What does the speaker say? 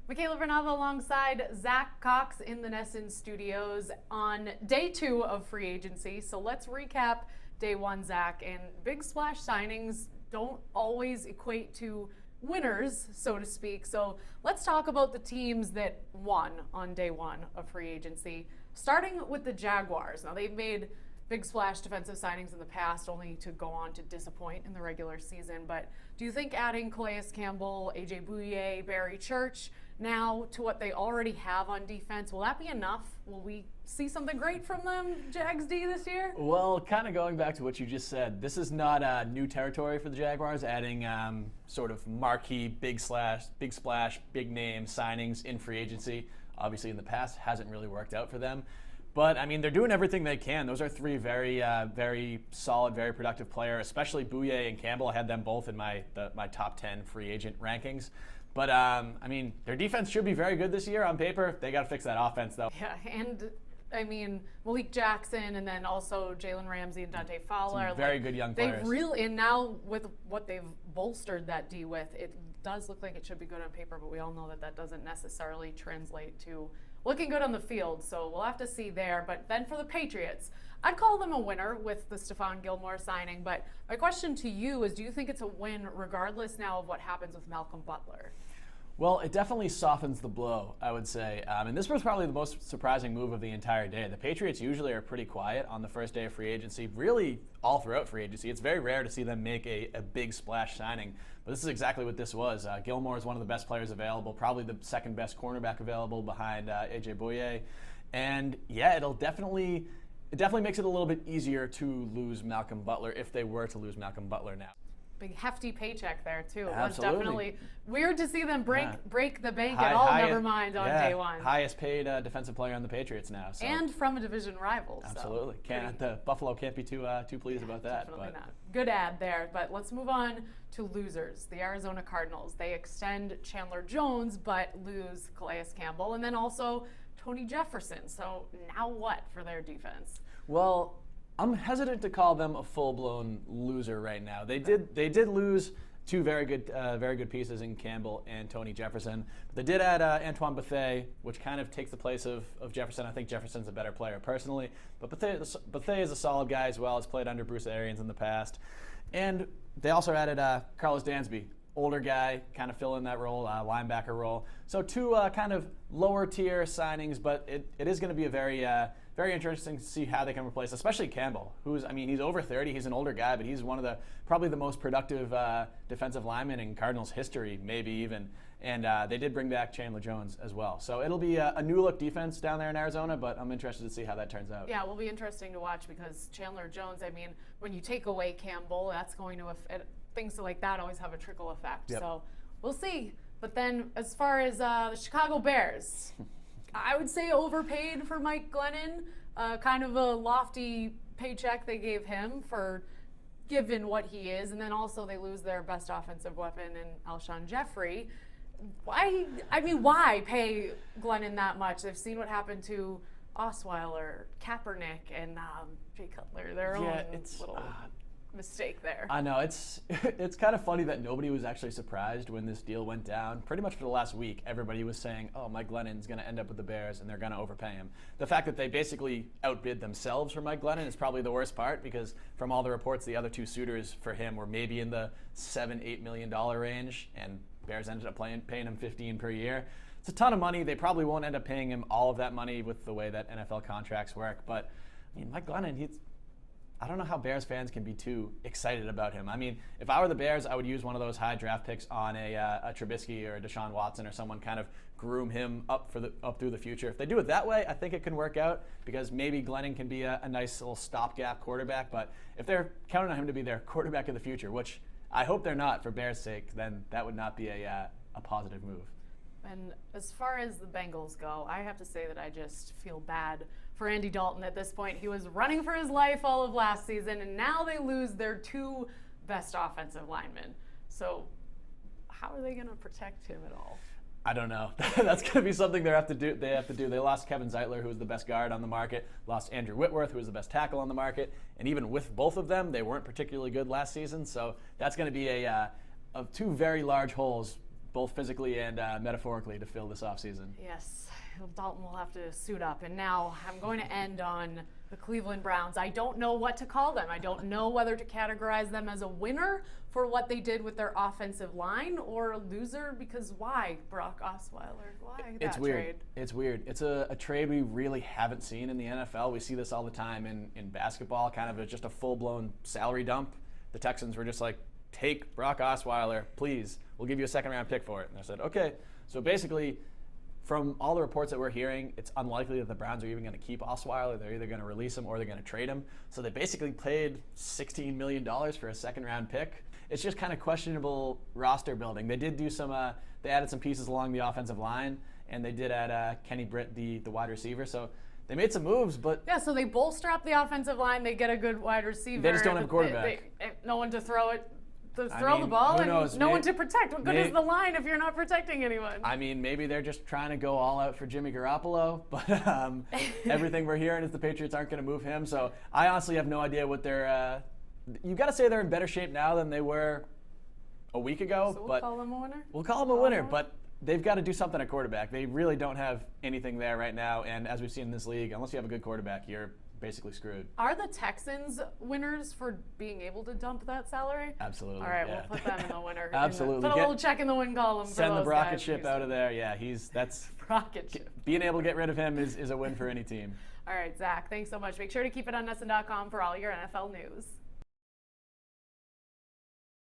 Michaela Vernava alongside Zach Cox in the Nesson studios on day 2 of free agency. So let's recap day 1, Zach. And big splash signings don't always equate to winners, so to speak. So let's talk about the teams that won on day 1 of free agency, starting with the Jaguars. Now, they've made big splash defensive signings in the past, only to go on to disappoint in the regular season. But do you think adding Calais Campbell, AJ Bouye, Barry Church now to what they already have on defense, will that be enough? Will we see something great from them, Jags D, this year? Well, kind of going back to what you just said, this is not new territory for the Jaguars, adding sort of marquee, big splash, big name signings in free agency. Obviously, in the past, hasn't really worked out for them. But, I mean, they're doing everything they can. Those are three very solid, very productive players, especially Bouye and Campbell. I had them both in my top 10 free agent rankings. But, I mean, their defense should be very good this year on paper. They got to fix that offense, though. Yeah, and, I mean, Malik Jackson and then also Jalen Ramsey and Dante Fowler. Some very good young players. And now with what they've bolstered that D with, it does look like it should be good on paper, but we all know that doesn't necessarily translate to looking good on the field, so we'll have to see there. But then for the Patriots, I'd call them a winner with the Stephon Gilmore signing. But my question to you is, do you think it's a win regardless now of what happens with Malcolm Butler? Well, it definitely softens the blow, I would say. And this was probably the most surprising move of the entire day. The Patriots usually are pretty quiet on the first day of free agency, really all throughout free agency. It's very rare to see them make a big splash signing. But this is exactly what this was. Gilmore is one of the best players available, probably the second best cornerback available behind AJ Bouye. And yeah, it definitely makes it a little bit easier to lose Malcolm Butler if they were to lose Malcolm Butler now. Big hefty paycheck there too. It was Absolutely. definitely weird to see them break the bank at all. Never mind on day 1. Highest paid defensive player on the Patriots now. So. And from a division rival. Absolutely. So the Buffalo can't be too pleased about that. Definitely not. Good ad there. But let's move on to losers. The Arizona Cardinals. They extend Chandler Jones but lose Calais Campbell and then also Tony Jefferson. So now what for their defense? Well, I'm hesitant to call them a full-blown loser right now. They did lose two very good pieces in Campbell and Tony Jefferson. But they did add Antoine Bethea, which kind of takes the place of Jefferson. I think Jefferson's a better player personally, but Bethea is a solid guy as well. Has played under Bruce Arians in the past, and they also added Carlos Dansby, older guy, kind of fill in that role, linebacker role. So two kind of lower tier signings, but it is going to be a very interesting to see how they can replace, especially Campbell, he's over 30, he's an older guy, but he's one of probably the most productive defensive linemen in Cardinals history, maybe even. And they did bring back Chandler Jones as well. So it'll be a new look defense down there in Arizona, but I'm interested to see how that turns out. Yeah, it will be interesting to watch because Chandler Jones, I mean, when you take away Campbell, that's going to things like that always have a trickle effect. Yep. So we'll see. But then as far as the Chicago Bears, I would say overpaid for Mike Glennon. Kind of a lofty paycheck they gave him for given what he is. And then also they lose their best offensive weapon in Alshon Jeffrey. Why pay Glennon that much? They've seen what happened to Osweiler, Kaepernick, and Jay Cutler. Their own little mistake there. I know, it's kind of funny that nobody was actually surprised when this deal went down. Pretty much for the last week, everybody was saying, oh, Mike Glennon's going to end up with the Bears and they're going to overpay him. The fact that they basically outbid themselves for Mike Glennon is probably the worst part, because from all the reports, the other two suitors for him were maybe in the $7-8 million range, and Bears ended up paying him $15 per year. It's a ton of money. They probably won't end up paying him all of that money with the way that NFL contracts work. But I mean, Mike Glennon, I don't know how Bears fans can be too excited about him. I mean, if I were the Bears, I would use one of those high draft picks on a Trubisky or a Deshaun Watson or someone, kind of groom him up through the future. If they do it that way, I think it can work out, because maybe Glennon can be a nice little stopgap quarterback. But if they're counting on him to be their quarterback of the future, which I hope they're not for Bears' sake, then that would not be a positive move. And as far as the Bengals go, I have to say that I just feel bad for Andy Dalton at this point. He was running for his life all of last season, and now they lose their two best offensive linemen. So how are they going to protect him at all? I don't know. That's going to be something they have to do. They lost Kevin Zeitler, who was the best guard on the market, lost Andrew Whitworth, who was the best tackle on the market, and even with both of them, they weren't particularly good last season. So that's going to be two very large holes both physically and metaphorically, to fill this offseason. Yes, Dalton will have to suit up. And now I'm going to end on the Cleveland Browns. I don't know what to call them. I don't know whether to categorize them as a winner for what they did with their offensive line or a loser because why, Brock Osweiler? Why It's that weird. trade? It's weird. It's a trade we really haven't seen in the NFL. We see this all the time in basketball, kind of just a full-blown salary dump. The Texans were just like, take Brock Osweiler, please. We'll give you a second-round pick for it. And I said, okay. So basically, from all the reports that we're hearing, it's unlikely that the Browns are even going to keep Osweiler. They're either going to release him or they're going to trade him. So they basically paid $16 million for a second-round pick. It's just kind of questionable roster building. They did do some, they added some pieces along the offensive line, and they did add Kenny Britt, the wide receiver. So they made some moves, but Yeah, so they bolster up the offensive line. They get a good wide receiver. They just don't have a quarterback. No one to throw it. I Throw mean, the ball who and knows? no one to protect. What good May- is the line if you're not protecting anyone? I mean, maybe they're just trying to go all out for Jimmy Garoppolo, but everything we're hearing is the Patriots aren't going to move him. So I honestly have no idea what they're. You got to say they're in better shape now than they were a week ago. So we'll but call them a winner? We'll call them a winner, but they've got to do something at quarterback. They really don't have anything there right now, and as we've seen in this league, unless you have a good quarterback, you're basically screwed. Are the Texans winners for being able to dump that salary? Absolutely. All right, yeah. we'll put them in the winner. Absolutely. Put a little check in the win column for Send the those rocket guys. ship out of there. Yeah, that's Rocket ship. being able to get rid of him is a win for any team. All right, Zach, thanks so much. Make sure to keep it on NESN.com for all your NFL news.